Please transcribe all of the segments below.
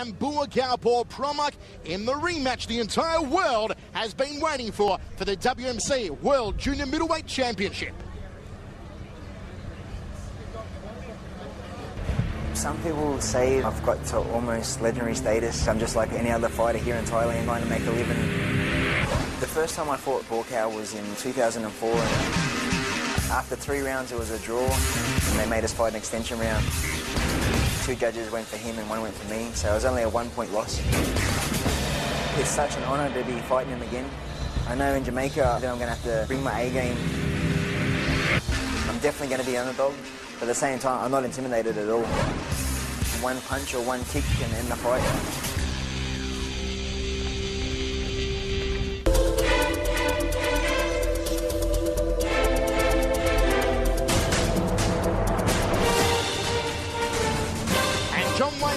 and Buakaw Parr in the rematch the entire world has been waiting for the WMC World Junior Middleweight Championship. Some people say I've got to almost legendary status. I'm just like any other fighter here in Thailand trying to make a living. The first time I fought Buakaw was in 2004. And after 3 rounds it was a draw and they made us fight an extension round. 2 judges went for him and 1 went for me, so it was only a 1-point loss. It's such an honour to be fighting him again. I know in Jamaica that I'm going to have to bring my A game. I'm definitely going to be an underdog, but at the same time I'm not intimidated at all. 1 punch or 1 kick can end the fight.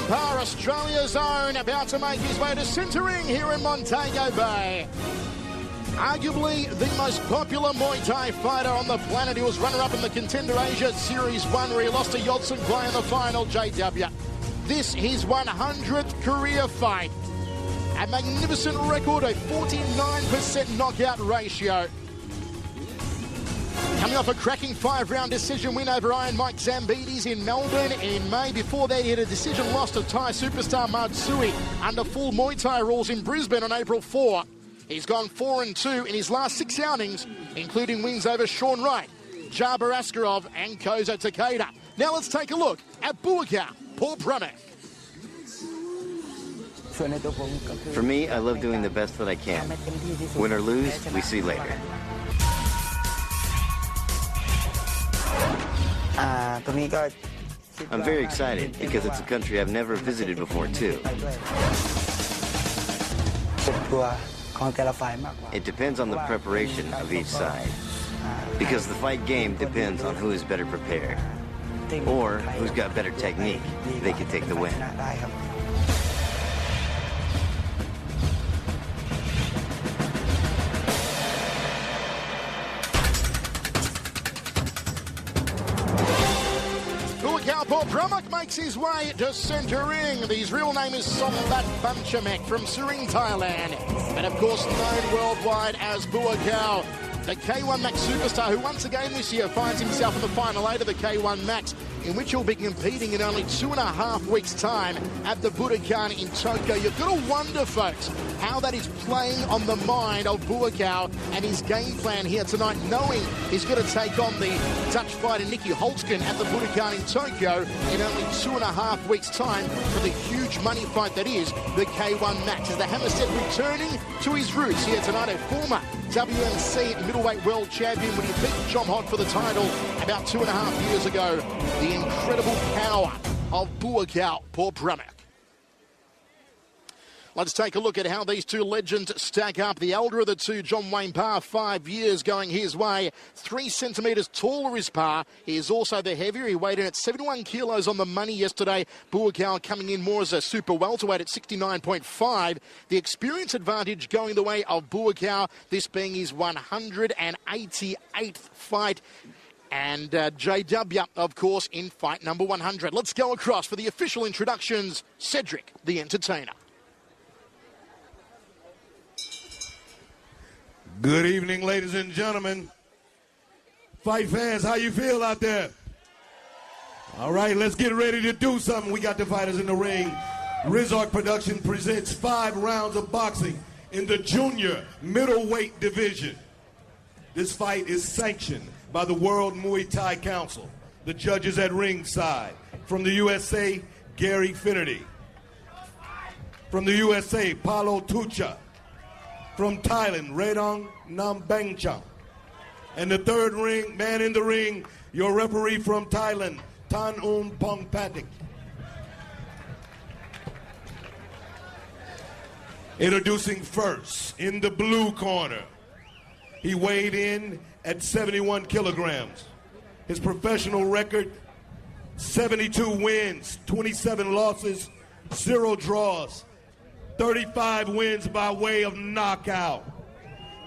Parr, Australia's own, about to make his way to centering here in Montego Bay. Arguably the most popular Muay Thai fighter on the planet. He was runner-up in the Contender Asia Series 1 where he lost to Yodson Clay in the final, JW. This his 100th career fight. A magnificent record, a 49% knockout ratio. Coming off a cracking 5-round decision win over Iron Mike Zambides in Melbourne in May. Before that, he had a decision loss to Thai superstar Matsui under full Muay Thai rules in Brisbane on April 4. He's gone 4-2 in his last 6 outings, including wins over Sean Wright, Jaber Askarov and Kozo Takeda. Now let's take a look at Buakaw Parr. For me, I love doing the best that I can. Win or lose, we see later. I'm very excited because it's a country I've never visited before, too. It depends on the preparation of each side, because the fight game depends on who is better prepared, or who's got better technique. They can take the win. Parr makes his way to centering. His real name is Sombat Bunchamek from Suring, Thailand. And of course known worldwide as Buakaw, the K1 Max superstar who once again this year finds himself in the final 8 of the K1 Max, in which he'll be competing in only 2.5 weeks' time at the Budokan in Tokyo. You've got to wonder, folks, how that is playing on the mind of Buakaw and his game plan here tonight, knowing he's going to take on the Dutch fighter Nicky Holtzken at the Budokan in Tokyo in only 2.5 weeks' time for the huge money fight that is the K1 Max. As the Hammerstead returning to his roots here tonight, a former WMC middleweight world champion when he beat John Hott for the title about 2.5 years ago. The incredible power of Buakaw Parr. Let's take a look at how these two legends stack up. The elder of the two, John Wayne Parr, 5 years going his way. 3 centimetres taller is Parr. He is also the heavier. He weighed in at 71 kilos on the money yesterday. Buakaw coming in more as a super welterweight at 69.5. The experience advantage going the way of Buakaw, this being his 188th fight. And JW, of course, in fight number 100. Let's go across for the official introductions. Cedric, the entertainer. Good evening, ladies and gentlemen. Fight fans, how you feel out there? All right, let's get ready to do something. We got the fighters in the ring. Rizark Production presents 5 rounds of boxing in the junior middleweight division. This fight is sanctioned by the World Muay Thai Council. The judges at ringside. From the USA, Gary Finnerty. From the USA, Paulo Tucha. From Thailand, Redong Nambengchang. And the third man in the ring, your referee from Thailand, Tan Pong Patik. Introducing first, in the blue corner. He weighed in at 71 kilograms. His professional record, 72 wins, 27 losses, 0 draws, 35 wins by way of knockout.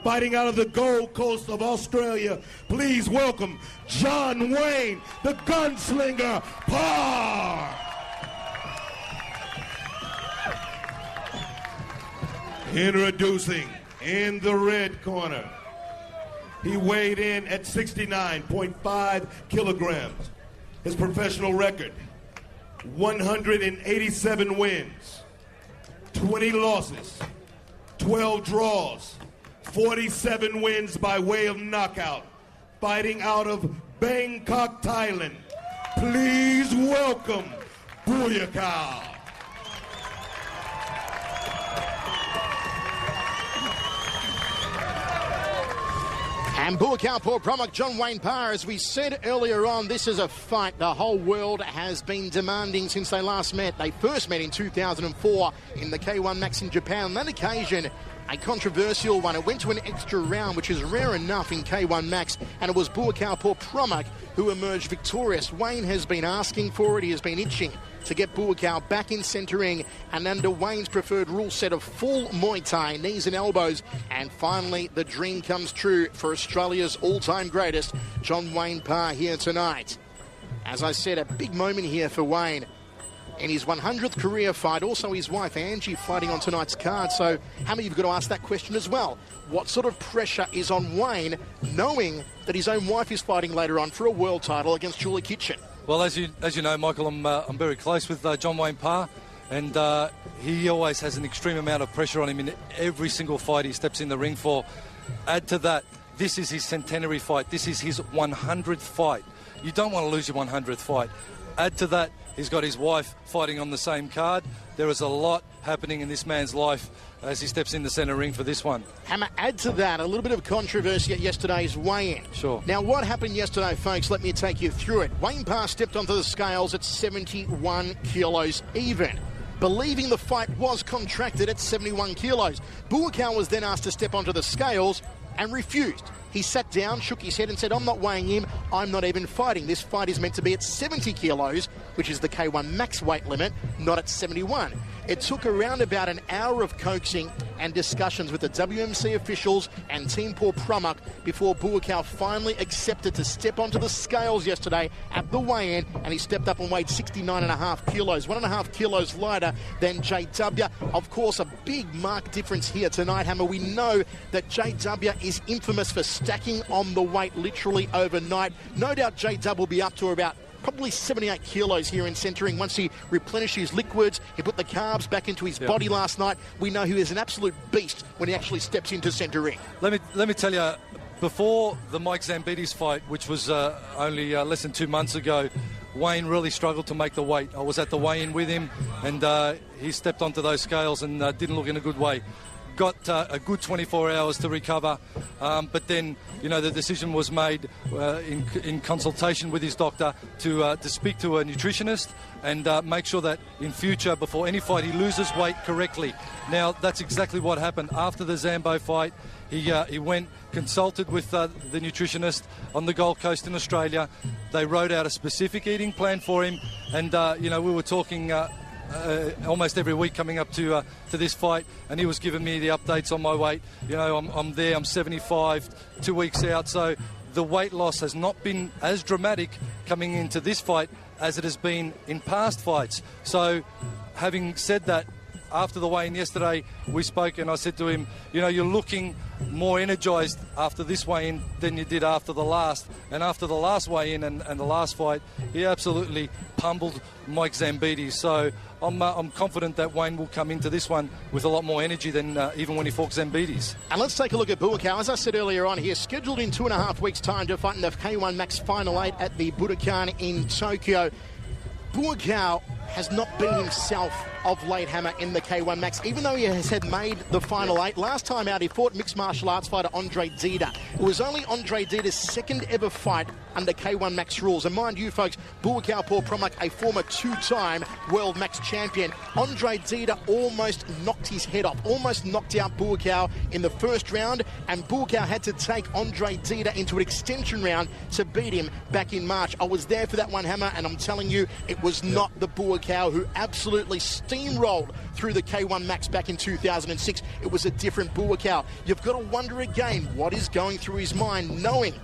Fighting out of the Gold Coast of Australia, please welcome John Wayne, the gunslinger, Parr. Introducing in the red corner. He weighed in at 69.5 kilograms. His professional record, 187 wins, 20 losses, 12 draws, 47 wins by way of knockout. Fighting out of Bangkok, Thailand. Please welcome Buakaw. And Buakaw, Paul Promock, John Wayne Parr. As we said earlier on, this is a fight the whole world has been demanding since they last met. They first met in 2004 in the K1 Max in Japan. On that occasion, a controversial one. It went to an extra round, which is rare enough in K1 Max, and it was Buakaw, Paul Promock, who emerged victorious. Wayne has been asking for it. He has been itching to get Buakaw back in centering, and under Wayne's preferred rule set of full Muay Thai, knees and elbows. And finally, the dream comes true for Australia's all-time greatest, John Wayne Parr, here tonight. As I said, a big moment here for Wayne in his 100th career fight. Also his wife Angie fighting on tonight's card. So Hammer, you've got to ask that question as well. What sort of pressure is on Wayne knowing that his own wife is fighting later on for a world title against Julie Kitchen? Well, as you know, Michael, I'm very close with John Wayne Parr, and he always has an extreme amount of pressure on him in every single fight he steps in the ring for. Add to that, this is his centenary fight. This is his 100th fight. You don't want to lose your 100th fight. Add to that, he's got his wife fighting on the same card. There is a lot happening in this man's life as he steps in the centre ring for this one. Hammer, add to that a little bit of controversy at yesterday's weigh-in. Sure. Now, what happened yesterday, folks? Let me take you through it. Wayne Parr stepped onto the scales at 71 kilos even, believing the fight was contracted at 71 kilos. Buakaw was then asked to step onto the scales and refused. He sat down, shook his head and said, I'm not weighing him, I'm not even fighting. This fight is meant to be at 70 kilos, which is the K1 max weight limit, not at 71. It took around about an hour of coaxing and discussions with the WMC officials and Team Paul Promock before Buakaw finally accepted to step onto the scales yesterday at the weigh-in, and he stepped up and weighed 69.5 kilos, 1.5 kilos lighter than JW. Of course, a big marked difference here tonight, Hammer. We know that JW is infamous for stacking on the weight literally overnight. No doubt JW will be up to about probably 78 kilos here in centering. Once he replenished his liquids, he put the carbs back into his body last night. We know he is an absolute beast when he actually steps into centering. Let me tell you, before the Mike Zambides fight, which was only less than 2 months ago, Wayne really struggled to make the weight. I was at the weigh-in with him, and he stepped onto those scales and didn't look in a good way. Got a good 24 hours to recover, but then, you know, the decision was made in consultation with his doctor to speak to a nutritionist and make sure that in future, before any fight, he loses weight correctly. Now, that's exactly what happened after the Zambo fight. He went, consulted with the nutritionist on the Gold Coast in Australia. They wrote out a specific eating plan for him, and you know, we were talking almost every week coming up to this fight, and he was giving me the updates on my weight. You know, I'm there, I'm 75, 2 weeks out, so the weight loss has not been as dramatic coming into this fight as it has been in past fights. So, having said that, after the weigh-in yesterday, we spoke and I said to him, you know, you're looking more energised after this weigh-in than you did after the last. And after the last weigh-in and the last fight, he absolutely pummeled Mike Zambides. So I'm confident that Wayne will come into this one with a lot more energy than even when he fought Zambides. And let's take a look at Buakaw. As I said earlier on, he is scheduled in 2.5 weeks' time to fight in the K1 Max Final 8 at the Budokan in Tokyo. Buakaw has not been himself of late, Hammer, in the K1 Max, even though he has had made the Final 8. Last time out, he fought mixed martial arts fighter Andre Dida. It was only Andre Dida's second ever fight under K1 Max rules. And mind you, folks, Buakaw, Paul Promock, a former two-time World Max champion. Andre Dida almost knocked his head off, almost knocked out Buakaw in the first round, and Buakaw had to take Andre Dida into an extension round to beat him back in March. I was there for that one, Hammer, and I'm telling you, it was not the Buakaw who absolutely steamrolled through the K1 Max back in 2006. It was a different Buakaw. You've got to wonder again what is going through his mind, knowing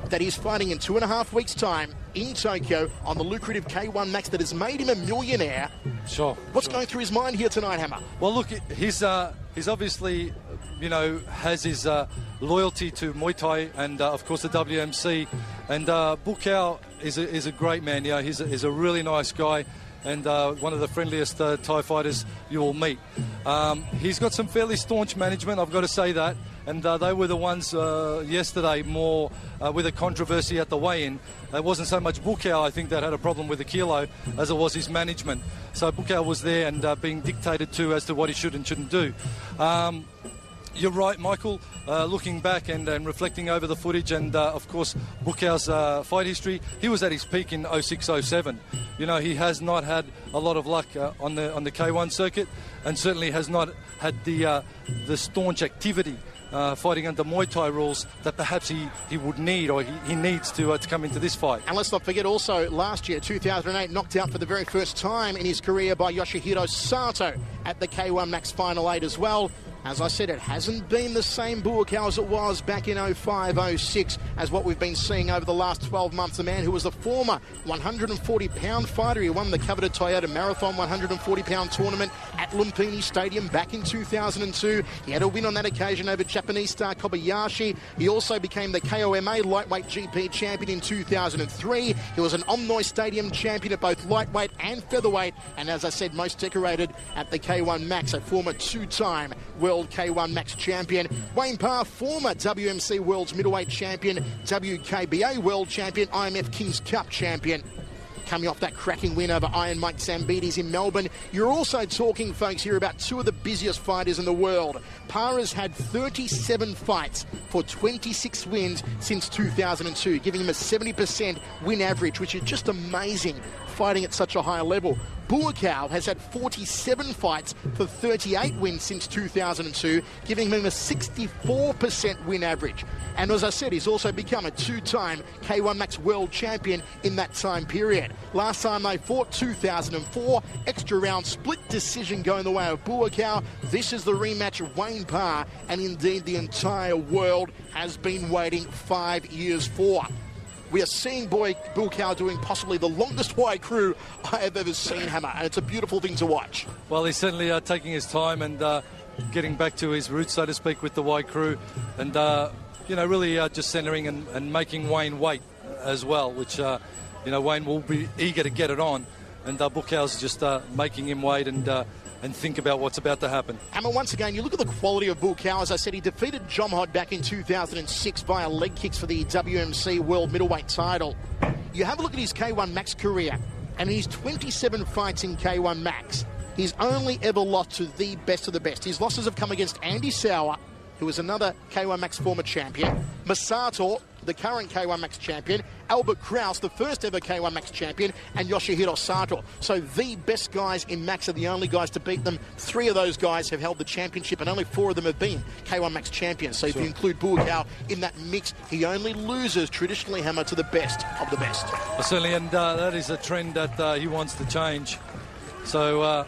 that he's fighting in 2.5 weeks' time in Tokyo on the lucrative K1 Max that has made him a millionaire. Sure. What's going through his mind here tonight, Hammer? Well, look, he's obviously, has his loyalty to Muay Thai and, of course, the WMC. And Buakaw is a great man. He's a really nice guy and one of the friendliest Thai fighters you will meet. He's got some fairly staunch management, I've got to say that. And they were the ones yesterday more with a controversy at the weigh-in. It wasn't so much Buakaw, I think, that had a problem with the kilo as it was his management. So Buakaw was there and being dictated to as to what he should and shouldn't do. You're right, Michael. Looking back and reflecting over the footage and, of course, Buakaw's fight history, he was at his peak in 06-07. He has not had a lot of luck on the K1 circuit and certainly has not had the staunch activity fighting under Muay Thai rules that perhaps he would need or he needs to come into this fight. And let's not forget also last year, 2008, knocked out for the very first time in his career by Yoshihiro Sato at the K1 Max Final 8 as well. As I said, it hasn't been the same Buakaw as it was back in 05-06 as what we've been seeing over the last 12 months. A man who was a former 140-pound fighter. He won the coveted Toyota Marathon 140-pound tournament at Lumpini Stadium back in 2002. He had a win on that occasion over Japanese star Kobayashi. He also became the KOMA lightweight GP champion in 2003. He was an Omnoy Stadium champion at both lightweight and featherweight. And as I said, most decorated at the K1 Max, a former two-time World K1 Max champion. Wayne Parr, former WMC World's Middleweight champion, WKBA World champion, IMF Kings Cup champion. Coming off that cracking win over Iron Mike Zambides in Melbourne. You're also talking, folks, here about two of the busiest fighters in the world. Parr has had 37 fights for 26 wins since 2002, giving him a 70% win average, which is just amazing fighting at such a high level. Buakaw has had 47 fights for 38 wins since 2002, giving him a 64% win average. And as I said, he's also become a two-time K1 Max World Champion in that time period. Last time they fought, 2004, extra round split decision going the way of Buakaw. This is the rematch of Wayne Parr, and indeed the entire world has been waiting 5 years for. We are seeing Buakaw doing possibly the longest wide crew I have ever seen, Hammer, and it's a beautiful thing to watch. Well, he's certainly taking his time and getting back to his roots, so to speak, with the wide crew, and really just centering and making Wayne wait as well, which Wayne will be eager to get it on, and Buakaw's just making him wait and think about what's about to happen. Hammer, once again, you look at the quality of Buakaw. As I said, he defeated Jomhod back in 2006 via leg kicks for the WMC World Middleweight title. You have a look at his K1 Max career, and he's 27 fights in K1 Max. He's only ever lost to the best of the best. His losses have come against Andy Sauer, who is another K1 Max former champion, Masato, the current K1 Max champion, Albert Kraus, the first ever K1 Max champion, and Yoshihiro Sato. So the best guys in Max are the only guys to beat them. 3 of those guys have held the championship, and only 4 of them have been K1 Max champions. So if you include Buakaw in that mix, he only loses traditionally, Hammer, to the best of the best. Well, certainly, and that is a trend that he wants to change. So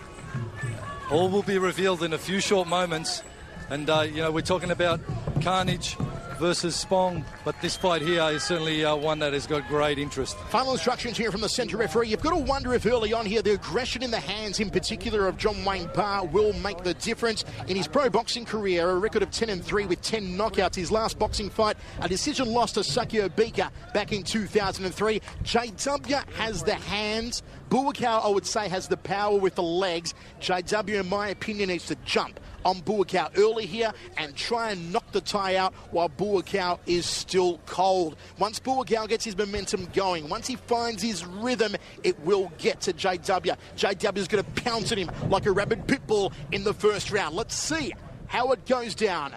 all will be revealed in a few short moments. And, we're talking about carnage versus Spong, but this fight here is certainly one that has got great interest. Final instructions here from the centre referee. You've got to wonder if early on here the aggression in the hands, in particular of John Wayne Parr, will make the difference. In his pro boxing career, a record of 10-3 with 10 knockouts. His last boxing fight, a decision loss to Sakio Bika back in 2003. JW has the hands. Buakaw, I would say, has the power with the legs. JW, in my opinion, needs to jump on Buakaw early here and try and knock the tie out while Buakaw is still cold. Once Buakaw gets his momentum going, once he finds his rhythm, it will get to JW. JW is going to pounce at him like a rabid pit bull in the first round. Let's see how it goes down.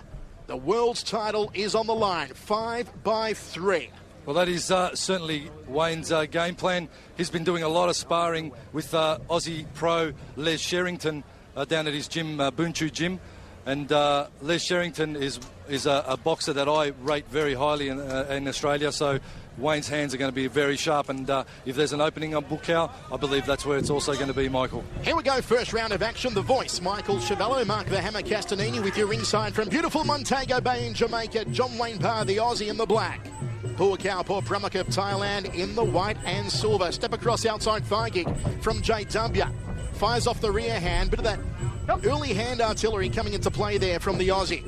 The world's title is on the line, 5-3. Well, that is certainly Wayne's game plan. He's been doing a lot of sparring with Aussie pro Les Sherrington down at his gym, Bunchu Gym. And Les Sherrington is a boxer that I rate very highly in Australia. So Wayne's hands are going to be very sharp. And if there's an opening on Buakaw, I believe that's where it's also going to be, Michael. Here we go, first round of action. The voice, Michael Chavallo, Mark the Hammer Castanini with your inside from beautiful Montego Bay in Jamaica. John Wayne Parr, the Aussie in the black. Buakaw, Parr of Thailand in the white and silver. Step across outside thigh kick from JW. Fires off the rear hand. Bit of that early hand artillery coming into play there from the Aussie.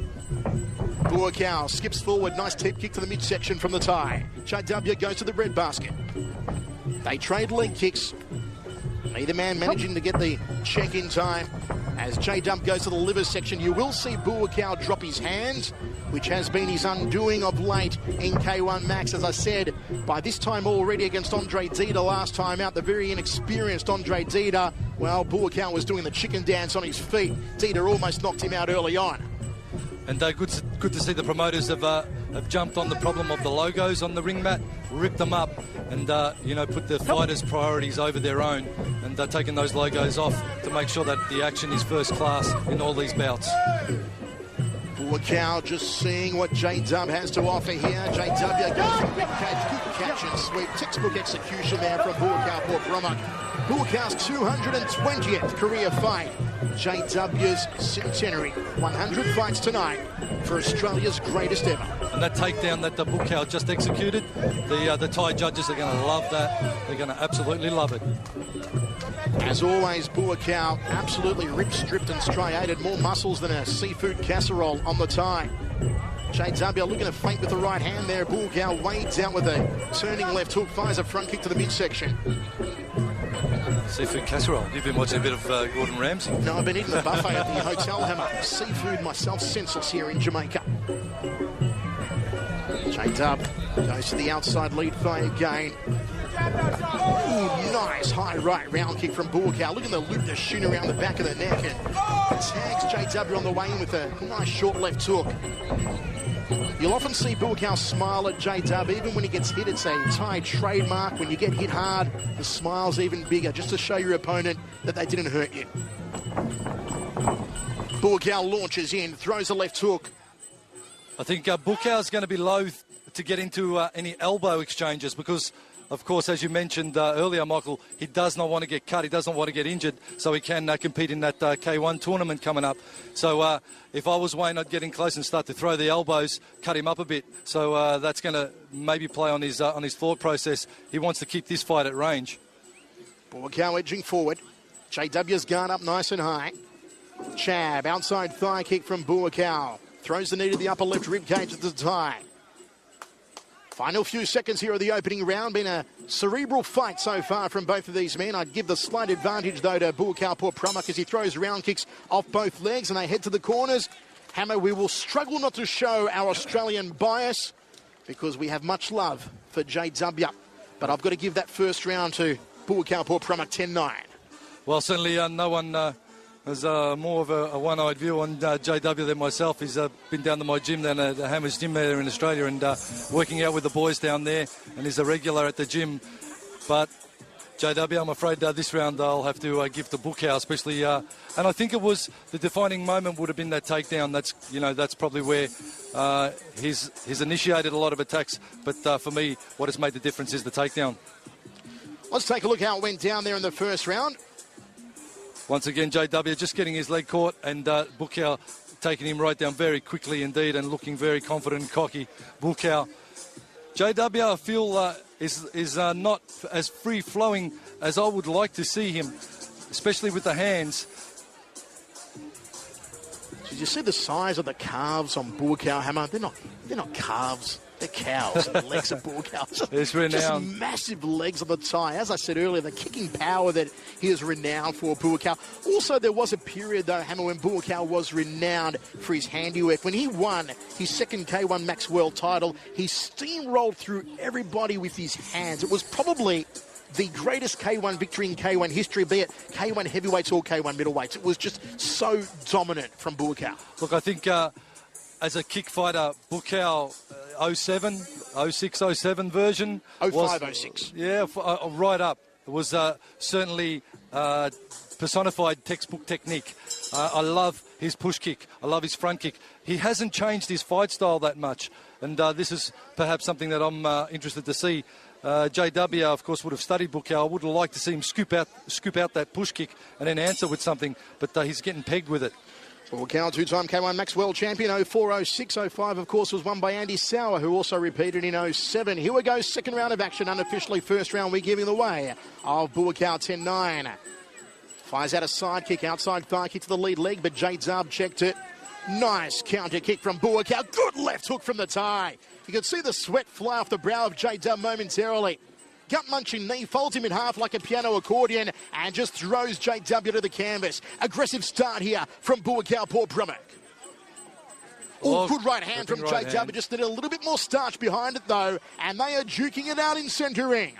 Buakaw skips forward. Nice tip kick to the midsection from the Thai. JW goes to the bread basket. They trade leg kicks. Neither man managing to get the check in time. As J-Dump goes to the liver section, you will see Buakaw drop his hands, which has been his undoing of late in K1 Max. As I said, by this time already against Andre Dida last time out, the very inexperienced Andre Dida, well, Buakaw was doing the chicken dance on his feet. Dida almost knocked him out early on. And good to see the promoters have jumped on the problem of the logos on the ring mat, ripped them up, and put the fighters' priorities over their own, and taken those logos off to make sure that the action is first class in all these bouts. Buakaw just seeing what J-Dub has to offer here. JW goes for the rib cage, good catch and sweep. Textbook execution there from Buakaw, Parr. Buakaw's 220th career fight. JW's centenary. 100 fights tonight for Australia's greatest ever. And that takedown that the Buakaw just executed, the Thai judges are going to love that. They're going to absolutely love it. As always, Buakaw absolutely ripped, stripped and striated. More muscles than a seafood casserole on the Thai. JW looking to feint with the right hand there. Buakaw wades out with a turning left hook, fires a front kick to the midsection. Seafood casserole. You've been watching a bit of Gordon Ramsay. No, I've been eating the buffet at the hotel, Hammer. Seafood myself, senseless here in Jamaica. J-Dub goes to the outside lead thigh again. Ooh, nice high right round kick from Buakaw. Look at the loop, the shin around the back of the neck, and tags JW on the way in with a nice short left hook. You'll often see Buakaw smile at J-Dub. Even when he gets hit, it's a Thai trademark. When you get hit hard, the smile's even bigger, just to show your opponent that they didn't hurt you. Buakaw launches in, throws a left hook. I think Buakaw's going to be loath to get into any elbow exchanges because, of course, as you mentioned earlier, Michael, he does not want to get cut. He doesn't want to get injured, so he can compete in that K1 tournament coming up. So if I was Wayne, I'd get in close and start to throw the elbows, cut him up a bit. So that's going to maybe play on his thought process. He wants to keep this fight at range. Buakaw edging forward. JW's guard up nice and high. Chab, outside thigh kick from Buakaw. Throws the knee to the upper left rib cage at the Thai. Final few seconds here of the opening round. Been a cerebral fight so far from both of these men. I'd give the slight advantage, though, to Buakaw Parr as he throws round kicks off both legs and they head to the corners. Hammer, we will struggle not to show our Australian bias because we have much love for JW. But I've got to give that first round to Buakaw Parr 10-9. Well, certainly no one has more of a one-eyed view on JW than myself. He's been down to my gym down at the Hammer's Gym there in Australia and working out with the boys down there, and he's a regular at the gym. But JW, I'm afraid this round I'll have to give to Buakaw, especially, and I think it was the defining moment would have been that takedown. That's probably where he's initiated a lot of attacks. But for me, what has made the difference is the takedown. Let's take a look how it went down there in the first round. Once again, JW just getting his leg caught and Buakaw taking him right down very quickly indeed and looking very confident and cocky. Buakaw. JW, I feel, is not as free-flowing as I would like to see him, especially with the hands. Did you see the size of the calves on Buakaw, Hammer? They're not calves. They're cows. The legs of Buakaw. It's renowned. Just massive legs on the Thai. As I said earlier, the kicking power that he is renowned for, Buakaw. Also, there was a period, though, Hammer, when Buakaw was renowned for his handiwork. When he won his second K1 Max World title, he steamrolled through everybody with his hands. It was probably the greatest K1 victory in K1 history, be it K1 heavyweights or K1 middleweights. It was just so dominant from Buakaw. Look, I think as a kick fighter, Buakaw 07, 06, 07 version. 05, 06. Yeah, right up. It was certainly personified textbook technique. I love his push kick. I love his front kick. He hasn't changed his fight style that much. And this is perhaps something that I'm interested to see. JW, of course, would have studied Buakaw. I would have liked to see him scoop out that push kick and then answer with something. But he's getting pegged with it. Buakaw, two-time K1 Maxwell champion, 04, 06, 05, of course, was won by Andy Sauer, who also repeated in 07. Here we go, second round of action. Unofficially, first round, we're giving the way of Buakaw 10-9. Fires out a side kick, outside thigh kick to the lead leg, but J-Dub checked it. Nice counter kick from Buakaw. Good left hook from the tie. You can see the sweat fly off the brow of J-Dub momentarily. Gut-munching knee, folds him in half like a piano accordion and just throws JW to the canvas. Aggressive start here from Buakaw, Parr. Oh, good right hand from JW. Just did a little bit more starch behind it, though, and they are duking it out in centering.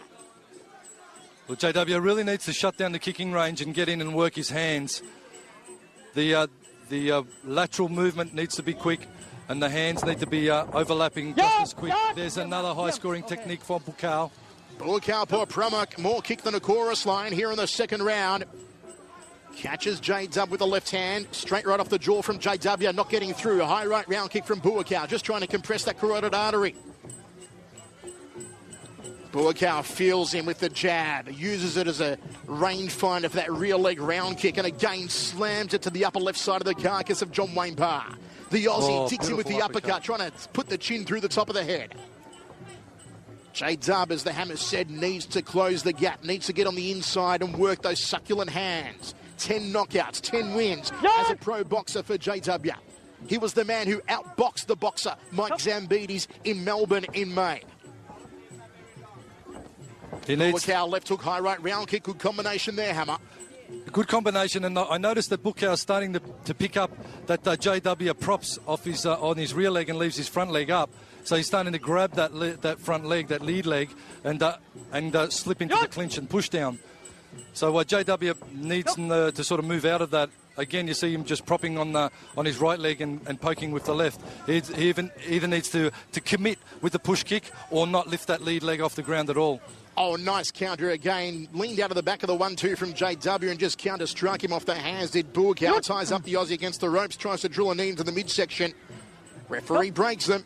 Well, JW really needs to shut down the kicking range and get in and work his hands. The lateral movement needs to be quick, and the hands need to be overlapping just as quick. There's another high-scoring technique for Buakaw. Buakaw, Parr, more kick than a chorus line here in the second round. Catches J-Dub with the left hand. Straight right off the jaw from JW, not getting through. A high right round kick from Buakaw, just trying to compress that carotid artery. Buakaw feels him with the jab, uses it as a rangefinder for that rear leg round kick, and again slams it to the upper left side of the carcass of John Wayne Parr. The Aussie digs him with the uppercut, trying to put the chin through the top of the head. J-Dub, as the hammer said, needs to close the gap, needs to get on the inside and work those succulent hands. 10 knockouts, 10 wins as a pro boxer for JW. He was the man who outboxed the boxer Mike Zambides in Melbourne in May. Buakaw, left hook, high right round kick, good combination there, Hammer. Good combination, and I noticed that Buakaw is starting to pick up that JW props off his on his rear leg and leaves his front leg up. So he's starting to grab that front leg, that lead leg, and slip into the clinch and push down. So JW needs to sort of move out of that. Again, you see him just propping on his right leg and poking with the left. He either needs to commit with the push kick or not lift that lead leg off the ground at all. Oh, nice counter again. Leaned out of the back of the 1-2 from JW and just counter-struck him off the hands, did Buakaw. Ties up the Aussie against the ropes, tries to drill a knee into the midsection. Referee breaks them.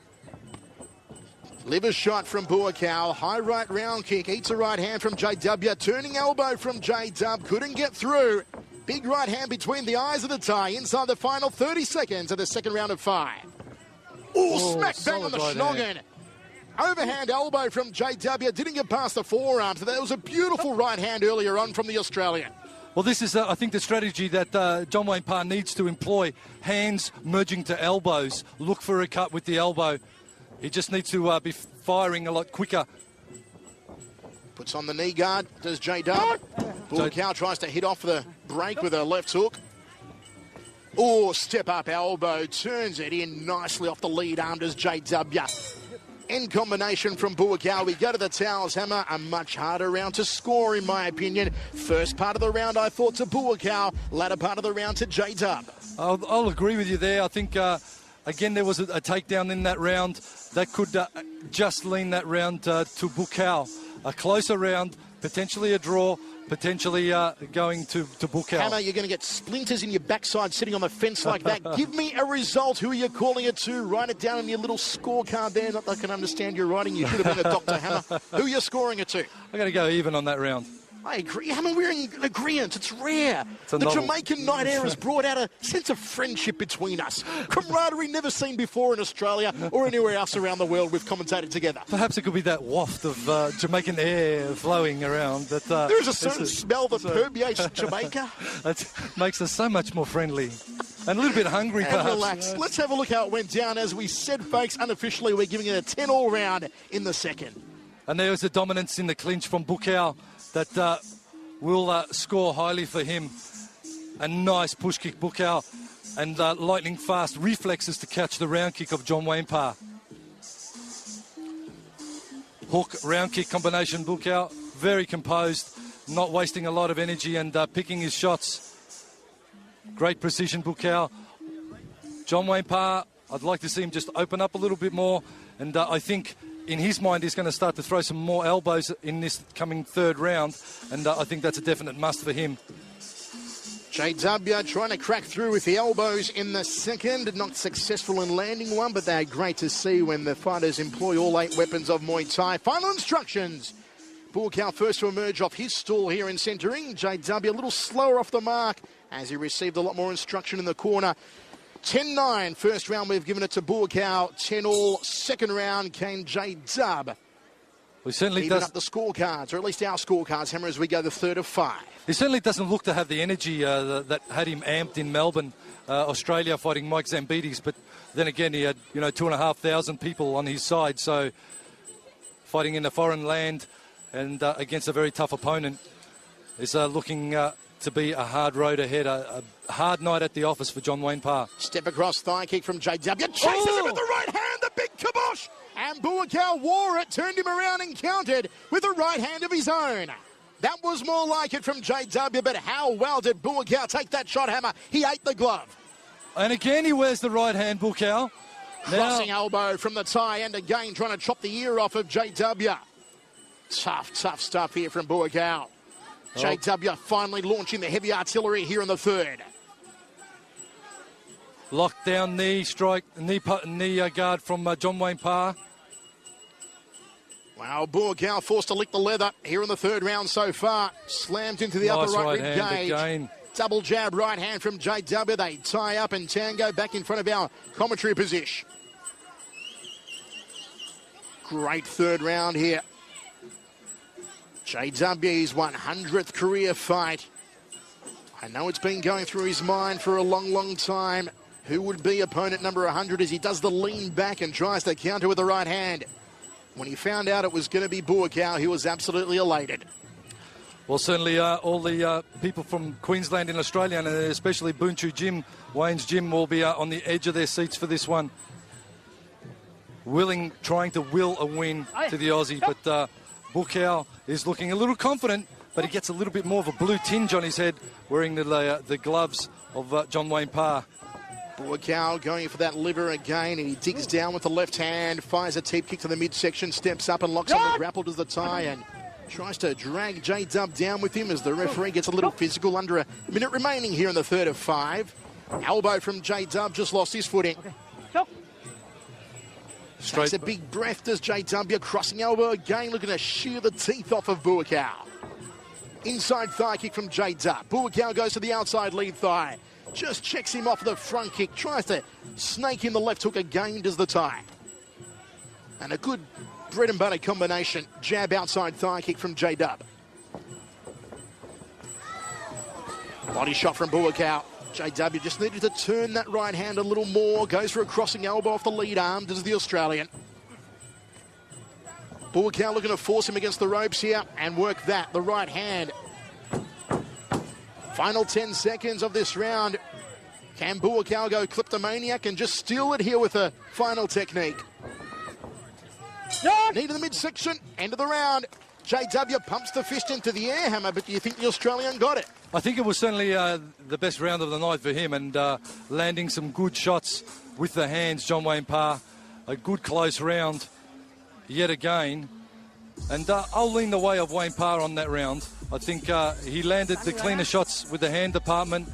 Liver shot from Buakaw. High right round kick. Eats a right hand from JW. Turning elbow from J-Dub. Couldn't get through. Big right hand between the eyes of the tie. Inside the final 30 seconds of the second round of 5. Oh, smack bang on the schnoggin. Overhand elbow from JW. Didn't get past the forearms. There was a beautiful right hand earlier on from the Australian. Well, this is, I think, the strategy that John Wayne Parr needs to employ. Hands merging to elbows. Look for a cut with the elbow. He just needs to be firing a lot quicker. Puts on the knee guard, does J-Dub. Buakaw tries to hit off the break with a left hook. Oh, step up elbow, turns it in nicely off the lead arm, does J-W. End combination from Buakaw. We go to the towels, Hammer. A much harder round to score, in my opinion. First part of the round, I thought, to Buakaw. Latter part of the round to J-Dub. I'll agree with you there. I think, again, there was a takedown in that round that could just lean that round to Buakaw. A closer round, potentially a draw, potentially going to Buakaw. Hammer, you're going to get splinters in your backside sitting on the fence like that. Give me a result. Who are you calling it to? Write it down on your little scorecard there. Not that I can understand your writing. You should have been a doctor, Hammer. Who are you scoring it to? I'm going to go even on that round. I agree. Hammer, we're in agreement. It's rare. The Jamaican night air has brought out a sense of friendship between us. Camaraderie never seen before in Australia or anywhere else around the world we've commentated together. Perhaps it could be that waft of Jamaican air flowing around. There is a certain smell that permeates Jamaica. That makes us so much more friendly. And a little bit hungry, and perhaps. Relax. Let's have a look how it went down. As we said, folks, unofficially, we're giving it a 10-all round in the second. And there was a dominance in the clinch from Buakaw that will score highly for him. A nice push kick, Buakaw, and lightning fast reflexes to catch the round kick of John Wayne Parr. Hook, round kick combination, Buakaw, very composed, not wasting a lot of energy and picking his shots. Great precision, Buakaw. John Wayne Parr, I'd like to see him just open up a little bit more, and I think in his mind, he's going to start to throw some more elbows in this coming third round, and I think that's a definite must for him. J-W trying to crack through with the elbows in the second. Not successful in landing one, but they're great to see when the fighters employ all 8 weapons of Muay Thai. Final instructions. Buakaw first to emerge off his stall here in centering. J-W a little slower off the mark as he received a lot more instruction in the corner. 10-9, first round we've given it to Buakaw. 10-all, second round came J-Dub. He certainly Even does. up the scorecards, or at least our scorecards, Hammer, as we go the third of 5. He certainly doesn't look to have the energy that had him amped in Melbourne, Australia, fighting Mike Zambides. But then again, he had 2,500 people on his side. So fighting in a foreign land and against a very tough opponent is looking to be a hard road ahead. A hard night at the office for John Wayne Parr. Step across, thigh kick from J-W. Chases him with the right hand, the big kibosh. And Buakaw wore it, turned him around and countered with a right hand of his own. That was more like it from J-W, but how well did Buakaw take that shot, Hammer? He ate the glove. And again, he wears the right hand, Buakaw. Crossing elbow from the tie, and again trying to chop the ear off of J-W. Tough stuff here from Buakaw. J-W finally launching the heavy artillery here in the third. Lockdown knee strike, knee guard from John Wayne Parr. Wow, Buakaw forced to lick the leather here in the third round so far. Slammed into the Nice upper right right rib hand gauge. again. Double jab right hand from J-W. They tie up and tango back in front of our commentary position. Great third round here. J-W's 100th career fight. I know it's been going through his mind for a long time. Who would be opponent number 100 as he does the lean back and tries to counter with the right hand. When he found out it was going to be Buakaw, he was absolutely elated. Well, certainly all the people from Queensland and Australia, and especially Bunchu Gym, Wayne's gym, will be on the edge of their seats for this one. Trying to will a win to the Aussie, but Buakaw is looking a little confident, but he gets a little bit more of a blue tinge on his head wearing the gloves of John Wayne Parr. Buakaw going for that liver again, and he digs down with the left hand, fires a teep kick to the midsection, steps up and locks on the grapple to the tie, and tries to drag J-Dub down with him as the referee gets a little physical. Under a minute remaining here in the third of 5. Elbow from J-Dub, just lost his footing. Takes a big breath, does J-W, crossing elbow again, looking to shear the teeth off of Buakaw. Inside thigh kick from J-Dub. Buakaw goes to the outside lead thigh. Just checks him off the front kick. Tries to snake in the left hook again, does the tie. And a good bread and butter combination. Jab outside thigh kick from J-Dub. Body shot from Buakaw. J-W just needed to turn that right hand a little more. Goes for a crossing elbow off the lead arm. Does the Australian. Buakaw looking to force him against the ropes here and work that. The right hand. Final 10 seconds of this round. Can Buakaw go kleptomaniac and just steal it here with a final technique? Knee to the midsection. End of the round. J-W pumps the fist into the air, Hammer, but do you think the Australian got it? I think it was certainly the best round of the night for him, and landing some good shots with the hands, John Wayne Parr. A good close round yet again. And I'll lean the way of Wayne Parr on that round. I think he landed the cleaner shots with the hand department,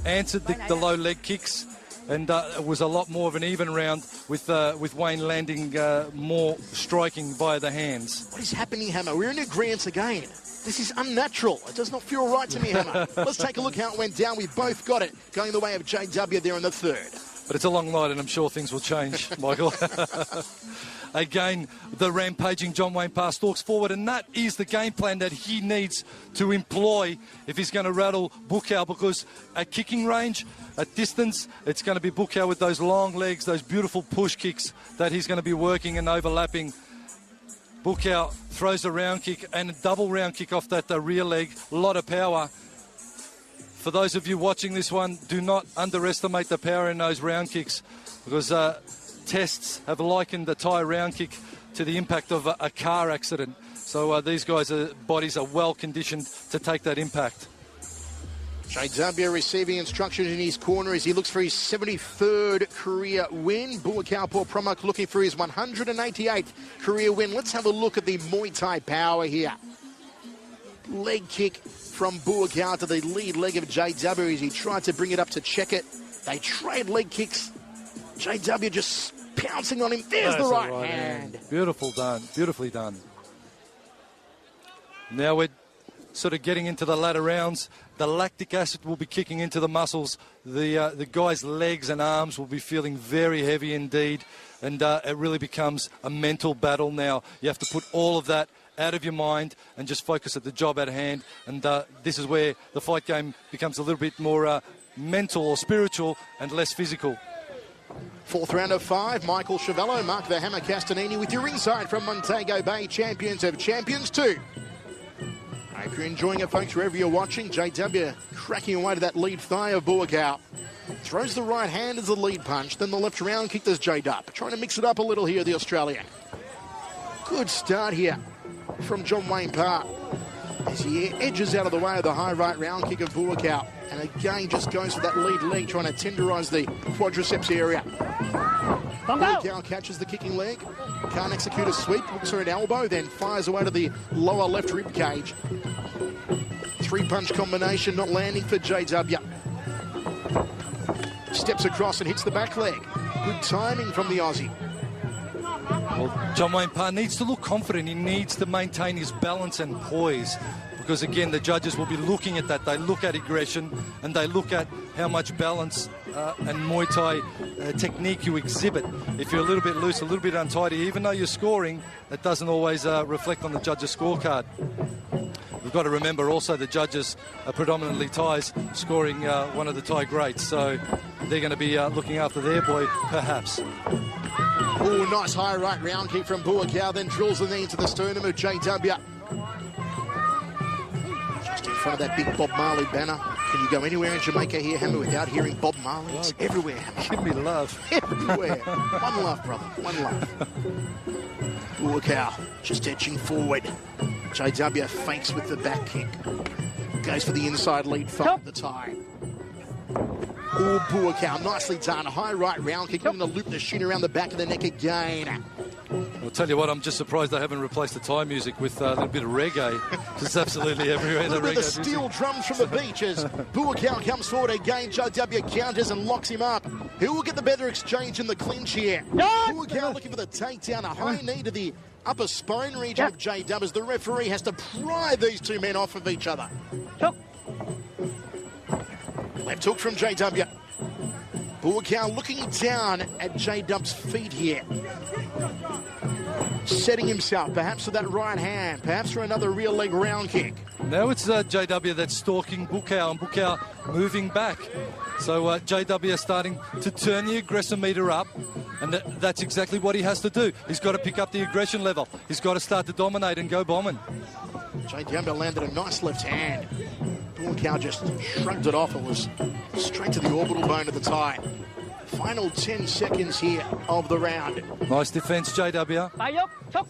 answered the low leg kicks, and it was a lot more of an even round with Wayne landing more striking via the hands. What is happening, Hammer? We're in agreement again. This is unnatural. It does not feel right to me, Hammer. Let's take a look how it went down. We both got it, going the way of J-W there in the third. But it's a long night, and I'm sure things will change, Michael. Again, the rampaging John Wayne Parr stalks forward, and that is the game plan that he needs to employ if he's going to rattle Buakaw, because at kicking range, at distance, it's going to be Buakaw with those long legs, those beautiful push kicks that he's going to be working and overlapping. Buakaw throws a round kick and a double round kick off that rear leg. A lot of power. For those of you watching this one, do not underestimate the power in those round kicks, because tests have likened the Thai round kick to the impact of a car accident. So these guys' bodies are well conditioned to take that impact. J-W receiving instructions in his corner as he looks for his 73rd career win. Buakaw Paul Promuck looking for his 188th career win. Let's have a look at the Muay Thai power here. Leg kick from Buakaw to the lead leg of J-W as he tried to bring it up to check it. They trade leg kicks. J-W just pouncing on him. There's the right hand. Beautiful done. Beautifully done. Now we're sort of getting into the latter rounds, the lactic acid will be kicking into the muscles. The guy's legs and arms will be feeling very heavy indeed, and it really becomes a mental battle now. You have to put all of that out of your mind and just focus at the job at hand, and this is where the fight game becomes a little bit more mental or spiritual and less physical. Fourth round of 5, Michael Chiavello, Mark the Hammer Castanini with your insight from Montego Bay, champions of champions 2. I hope you're enjoying it, folks, wherever you're watching. JW cracking away to that lead thigh of Buakaw. Throws the right hand as the lead punch, then the left round kick does J-Dub. Trying to mix it up a little here, the Australian. Good start here from John Wayne Parr as he edges out of the way of the high right round kick of Buakaw. And again, just goes for that lead leg, trying to tenderise the quadriceps area. Buakaw catches the kicking leg, can't execute a sweep, looks for an elbow, then fires away to the lower left rib cage. 3-punch combination not landing for JW. Steps across and hits the back leg. Good timing from the Aussie. Well, John Wayne Parr needs to look confident. He needs to maintain his balance and poise, because again, the judges will be looking at that. They look at aggression and they look at how much balance and Muay Thai technique you exhibit. If you're a little bit loose, a little bit untidy, even though you're scoring, that doesn't always reflect on the judges' scorecard. We've got to remember also the judges are predominantly Thais, scoring one of the Thai greats, so they're going to be looking after their boy, perhaps. Oh, nice high right round kick from Buakaw, then drills the knee into the sternum of JW. Just in front of that big Bob Marley banner. Can you go anywhere in Jamaica here, Hammer, without hearing Bob Marley? It's everywhere, Hammer. Give me love. Everywhere. One love, brother. One love. Buakaw just edging forward. JW fakes with the back kick. Goes for the inside lead thumb of the tie. Oh, Buakaw, nicely done. A high right round kick, going to loop the shin around the back of the neck again. I'll tell you what, I'm just surprised they haven't replaced the Thai music with a little bit of reggae. It's absolutely everywhere. A little bit of the steel drums from the beach as Buakaw comes forward again. JW counters and locks him up. Who will get the better exchange in the clinch here? Buakaw looking for the takedown. A high knee to the upper spine region of JW as the referee has to pry these two men off of each other. Left hook from JW. Buakaw looking down at J-Dub's feet here. Setting himself, perhaps for that right hand, perhaps for another rear leg round kick. Now it's JW that's stalking Buakaw, and Buakaw moving back. So JW is starting to turn the aggressor meter up, and that's exactly what he has to do. He's got to pick up the aggression level. He's got to start to dominate and go bombing. JW landed a nice left hand. Buakaw just shrugged it off and was straight to the orbital bone of the tie. Final 10 seconds here of the round. Nice defence, JW.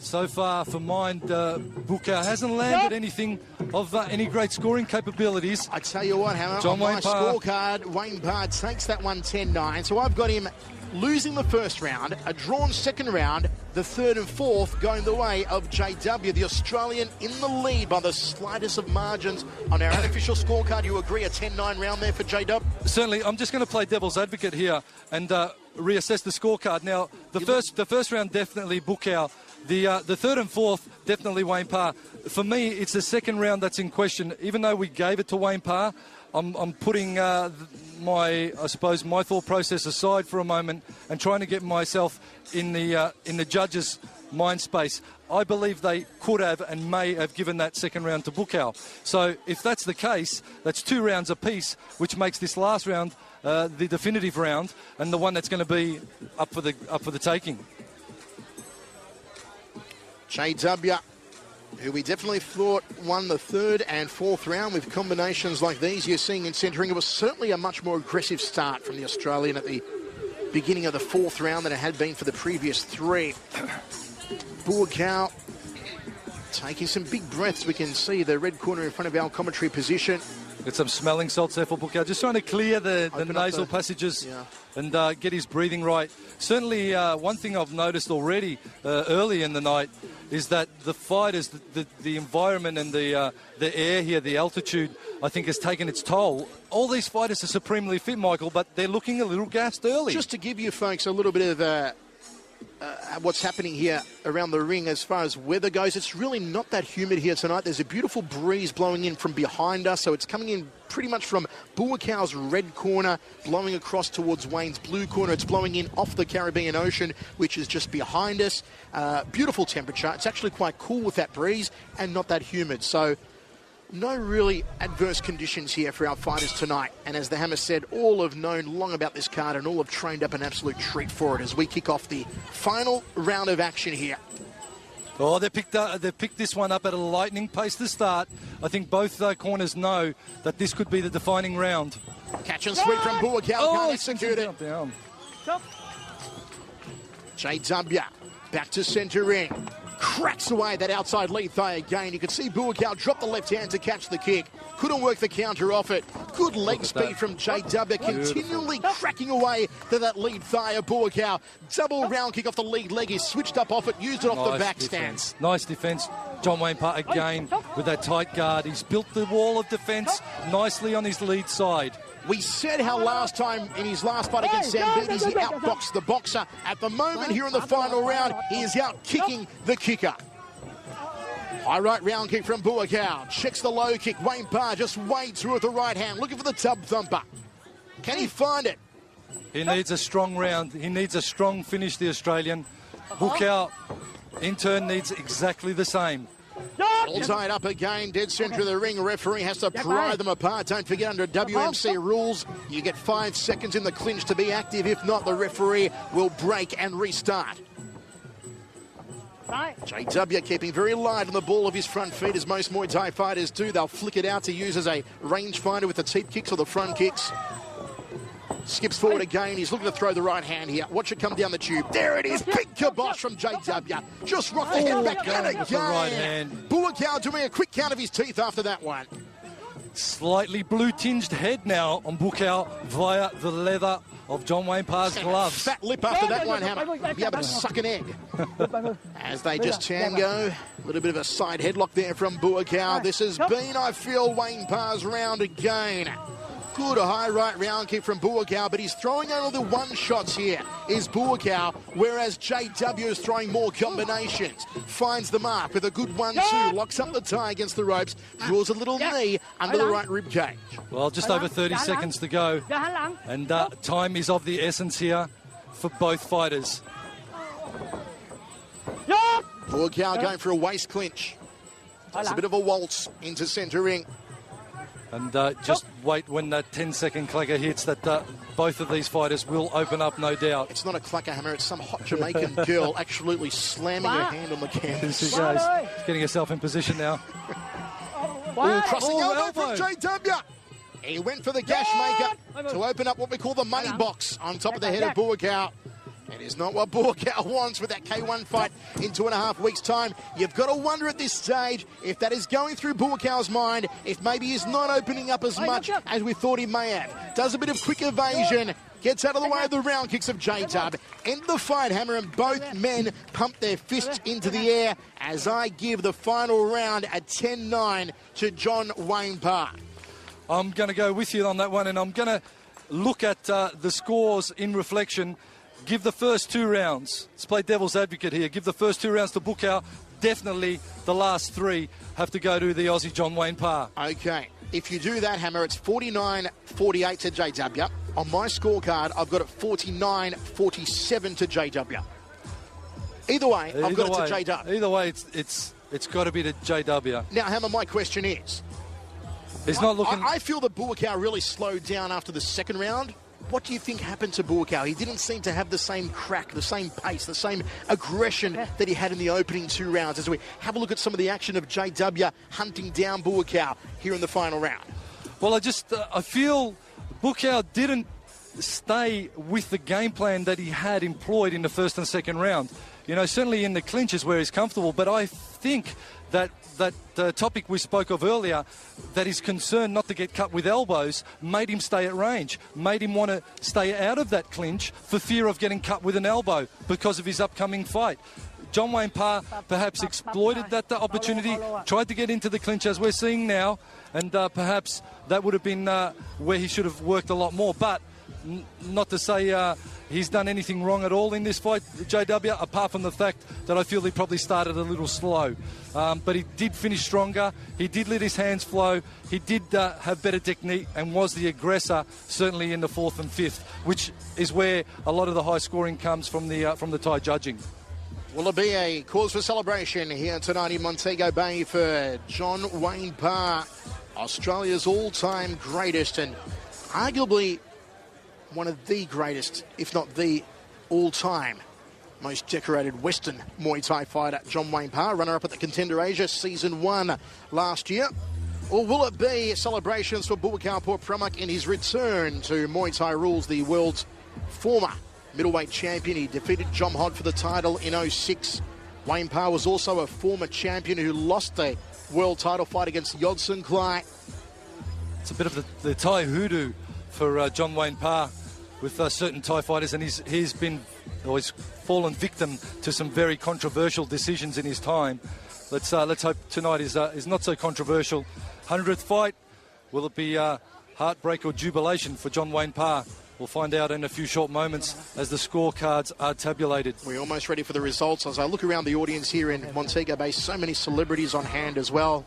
So far for mine, Buakaw hasn't landed anything of any great scoring capabilities. I tell you what, Hammer, on my scorecard, Wayne Parr takes that one 10-9. So I've got him losing the first round, a drawn second round, the third and fourth going the way of JW, the Australian in the lead by the slightest of margins on our unofficial scorecard. You agree, a 10-9 round there for JW? Certainly. I'm just going to play devil's advocate here and reassess the scorecard. Now, the first round, definitely Buakaw. The third and fourth, definitely Wayne Parr. For me, it's the second round that's in question. Even though we gave it to Wayne Parr, I'm putting my thought process aside for a moment and trying to get myself in the judges' mind space. I believe they could have and may have given that second round to Buakaw. So if that's the case, that's 2 rounds apiece, which makes this last round the definitive round and the one that's going to be up for the taking. JW, who we definitely thought won the third and fourth round with combinations like these you're seeing in centering. It was certainly a much more aggressive start from the Australian at the beginning of the fourth round than it had been for the previous 3. Buakaw taking some big breaths. We can see the red corner in front of our commentary position. Get some smelling salts there for Buakaw. Just trying to clear the nasal passages and get his breathing right. Certainly one thing I've noticed already early in the night is that the fighters, the environment and the air here, the altitude, I think has taken its toll. All these fighters are supremely fit, Michael, but they're looking a little gassed early. Just to give you folks a little bit of what's happening here around the ring as far as weather goes. It's really not that humid here tonight. There's a beautiful breeze blowing in from behind us, so it's coming in pretty much from Buakaw's red corner, blowing across towards Wayne's blue corner. It's blowing in off the Caribbean Ocean, which is just behind us. Beautiful temperature. It's actually quite cool with that breeze and not that humid. So no really adverse conditions here for our fighters tonight. And as the Hammer said, all have known long about this card and all have trained up an absolute treat for it as we kick off the final round of action here. Oh, they picked this one up at a lightning pace to start. I think both corners know that this could be the defining round. Catch and sweep from Buakaw, can't execute it. Down. JW back to centre ring. Cracks away that outside lead thigh again. You could see Buakaw drop the left hand to catch the kick. Couldn't work the counter off it. Good leg speed from JW, continually cracking away to that lead thigh of Buakaw. Double round kick off the lead leg. He switched up off it, used it off the back stance. Nice defence. John Wayne Parr again with that tight guard. He's built the wall of defence nicely on his lead side. We said how last time in his last fight against Zambides, he outboxed the boxer. At the moment here in the final round, he is out kicking the kicker. High right round kick from Buakaw. Checks the low kick. Wayne Parr just wades through with the right hand, looking for the tub thumper. Can he find it? He needs a strong round. He needs a strong finish, the Australian. Buakaw, in turn, needs exactly the same. All tied up again, dead centre of the ring. Referee has to pry them apart. Don't forget, under WMC rules, you get 5 seconds in the clinch to be active. If not, the referee will break and restart. JW keeping very light on the ball of his front feet, as most Muay Thai fighters do. They'll flick it out to use as a rangefinder with the teep kicks or the front kicks. Skips forward again. He's looking to throw the right hand here. Watch it come down the tube. There it is. Big kibosh from JW. Just rocked the head back and again. The right hand. Buakaw doing a quick count of his teeth after that one. Slightly blue-tinged head now on Buakaw via the leather of John Wayne Parr's gloves. Fat lip after that one, Hammer. Be able to suck an egg. As they just tango. A little bit of a side headlock there from Buakaw. This has been, I feel, Wayne Parr's round again. Good high right round kick from Buakaw, but he's throwing only the one shots here, is Buakaw, whereas JW is throwing more combinations. Finds the mark with a good 1-2, locks up the tie against the ropes, draws a little knee under the right rib cage. Well, just over 30 seconds to go, and time is of the essence here for both fighters. Buakaw going for a waist clinch. It's a bit of a waltz into centre ring. And just wait when that 10-second clacker hits, that both of these fighters will open up, no doubt. It's not a clacker, Hammer. It's some hot Jamaican girl absolutely slamming her hand on the canvas. She goes, getting herself in position now. Crossing elbow from JW. He went for the gash maker to open up what we call the money box on top of the head of Buakaw. It is not what Buakaw wants with that K1 fight in 2.5 weeks' time. You've got to wonder at this stage if that is going through Buakaw's mind, if maybe he's not opening up as much as we thought he may have. Does a bit of quick evasion, gets out of the way of the round kicks of J-Dub. End the fight, Hammer, and both men pump their fists into the air as I give the final round a 10-9 to John Wayne Parr. I'm going to go with you on that one, and I'm going to look at the scores in reflection. Give the first 2 rounds. Let's play devil's advocate here. Give the first 2 rounds to Buakaw. Definitely the last 3 have to go to the Aussie John Wayne Parr. Okay. If you do that, Hammer, it's 49-48 to JW. On my scorecard, I've got it 49-47 to JW. Either way, I've got it to JW. Either way, it's got to be to JW. Now, Hammer, my question is... He's not looking... I feel that Buakaw really slowed down after the second round. What do you think happened to Buakaw? He didn't seem to have the same crack, the same pace, the same aggression that he had in the opening 2 rounds. As we have a look at some of the action of JW hunting down Buakaw here in the final round. Well, I feel Buakaw didn't stay with the game plan that he had employed in the first and second round. You know, certainly in the clinches where he's comfortable, but I think that topic we spoke of earlier, that his concern not to get cut with elbows, made him stay at range, made him want to stay out of that clinch for fear of getting cut with an elbow because of his upcoming fight. John Wayne Parr perhaps exploited that opportunity, tried to get into the clinch as we're seeing now, and perhaps that would have been where he should have worked a lot more. But not to say he's done anything wrong at all in this fight, JW, apart from the fact that I feel he probably started a little slow. But he did finish stronger. He did let his hands flow. He did have better technique and was the aggressor, certainly in the 4th and 5th, which is where a lot of the high scoring comes from the Thai judging. Will it be a cause for celebration here tonight in Montego Bay for John Wayne Parr, Australia's all-time greatest and arguably one of the greatest, if not the all-time most decorated Western Muay Thai fighter, John Wayne Parr, runner-up at the Contender Asia Season 1 last year? Or will it be celebrations for Buakaw Parr in his return to Muay Thai rules, the world's former middleweight champion? He defeated John Hodd for the title in 2006. Wayne Parr was also a former champion who lost the world title fight against Yodson Clay. It's a bit of the Thai hoodoo for John Wayne Parr with certain Thai fighters, and he's fallen victim to some very controversial decisions in his time. Let's hope tonight is not so controversial. 100th fight, will it be heartbreak or jubilation for John Wayne Parr? We'll find out in a few short moments as the scorecards are tabulated. We're almost ready for the results. As I look around the audience here in Montego Bay, so many celebrities on hand as well.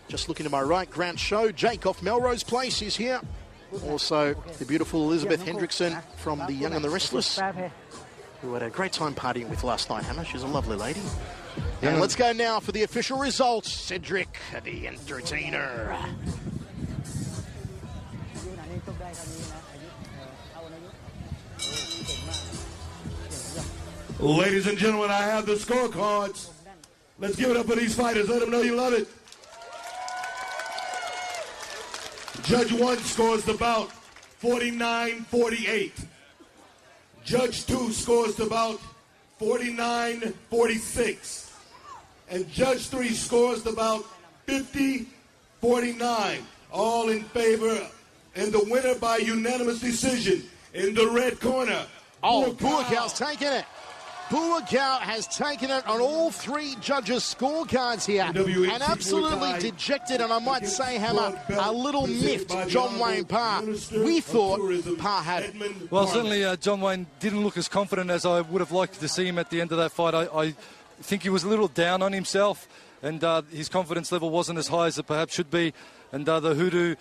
Just looking to my right, Grant Show, Jake off Melrose Place is here. Also, the beautiful Elizabeth Hendrickson from The Young and the Restless, who had a great time partying with last night, Hannah. She's a lovely lady. Yeah. And let's go now for the official results. Cedric, the entertainer. Ladies and gentlemen, I have the scorecards. Let's give it up for these fighters. Let them know you love it. Judge 1 scores the bout 49-48. Judge 2 scores the bout 49-46. And Judge 3 scores the bout 50-49. All in favor. And the winner by unanimous decision in the red corner. Oh, Buakaw's taken it. Buakaw has taken it on all 3 judges' scorecards here. And absolutely dejected, and I might say, Hammer, a little miffed John Wayne Parr. We thought Parr had it. Well, certainly John Wayne didn't look as confident as I would have liked to see him at the end of that fight. I think he was a little down on himself, and his confidence level wasn't as high as it perhaps should be. And the hoodoo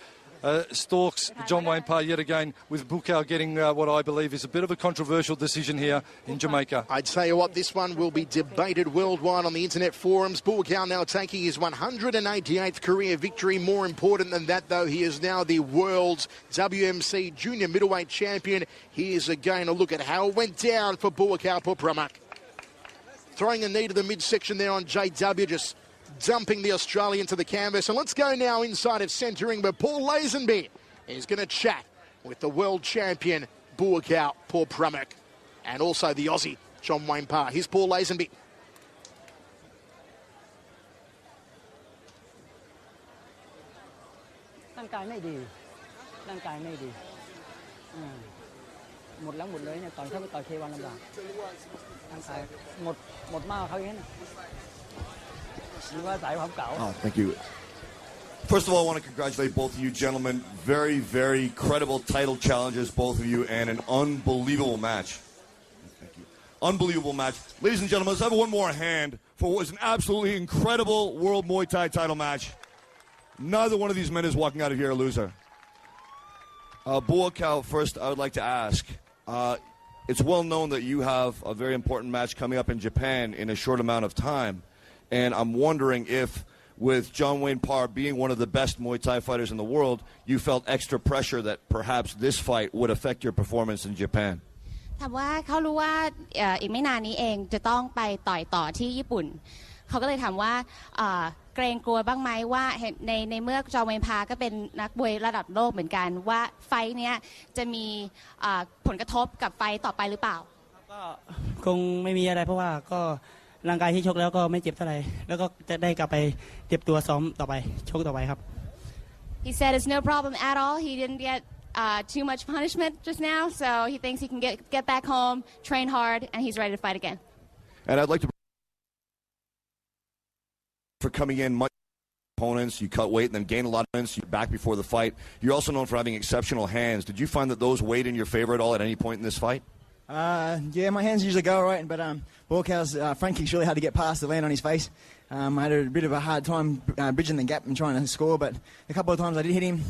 stalks John Wayne Parr yet again, with Buakaw getting what I believe is a bit of a controversial decision here in Jamaica. I tell you what, this one will be debated worldwide on the internet forums. Buakaw now taking his 188th career victory. More important than that, though, he is now the world's WMC junior middleweight champion. Here's again a look at how it went down for Buakaw Parr. Throwing a knee to the midsection there on JW, just dumping the Australian to the canvas. And let's go now inside of centering, but Paul Lazenby is going to chat with the world champion Buakaw Parr and also the Aussie John Wayne Parr. Here's Paul Lazenby. ร่างกายไม่ดีหมดแล้วหมดเลยเนี่ยต่อยเข้าไปต่อย K1 ลำบากร่างกายหมดมากเขาอย่างนี้ Oh, thank you. First of all, I want to congratulate both of you gentlemen. Very, very credible title challenges, both of you, and an unbelievable match. Thank you. Unbelievable match. Ladies and gentlemen, let's have one more hand for what was an absolutely incredible World Muay Thai title match. Neither one of these men is walking out of here a loser. Buakaw, first I would like to ask, it's well known that you have a very important match coming up in Japan in a short amount of time. And I'm wondering if, with John Wayne Parr being one of the best Muay Thai fighters in the world, you felt extra pressure that perhaps this fight would affect your performance in Japan. ถามว่าเขารู้ว่าอีกไม่นานนี้เองจะต้องไปต่อยต่อที่ญี่ปุ่นเขาก็เลยถามว่าเกรงกลัวบ้างไหมว่าในเมื่อจอห์น เวย์น พาร์ก็เป็นนักมวยระดับโลกเหมือนกันว่าไฟท์เนี้ยจะมีผลกระทบกับไฟท์ต่อไปหรือเปล่าก็คงไม่มีอะไรเพราะว่าก็ร่างกายที่ชกแล้วก็ไม่เจ็บเท่าไหร่แล้วก็จะได้กลับไปเตรียมตัวซ้อมต่อไปชกต่อไปครับ He said it's no problem at all. He didn't get too much punishment just now, so he thinks he can get back home, train hard, and he's ready to fight again. And I'd like to for coming in much opponents, you cut weight and then gain a lot of points. You're back before the fight. You're also known for having exceptional hands. Did you find that those weighed in your favor at all at any point in this fight? Yeah, my hands usually go all right, but Buakaw's front kick's really hard to get past to land on his face. I had a bit of a hard time bridging the gap and trying to score, but a couple of times I did hit him.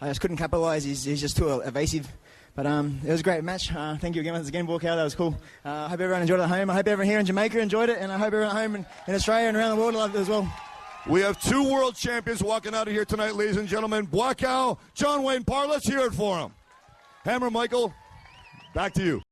I just couldn't capitalise. He's just too evasive. But it was a great match. Thank you again once again, Buakaw. That was cool. I hope everyone enjoyed it at home. I hope everyone here in Jamaica enjoyed it, and I hope everyone at home in Australia and around the world loved it as well. We have two world champions walking out of here tonight, ladies and gentlemen. Buakaw, John Wayne Parr. Let's hear it for him. Hammer Michael, back to you.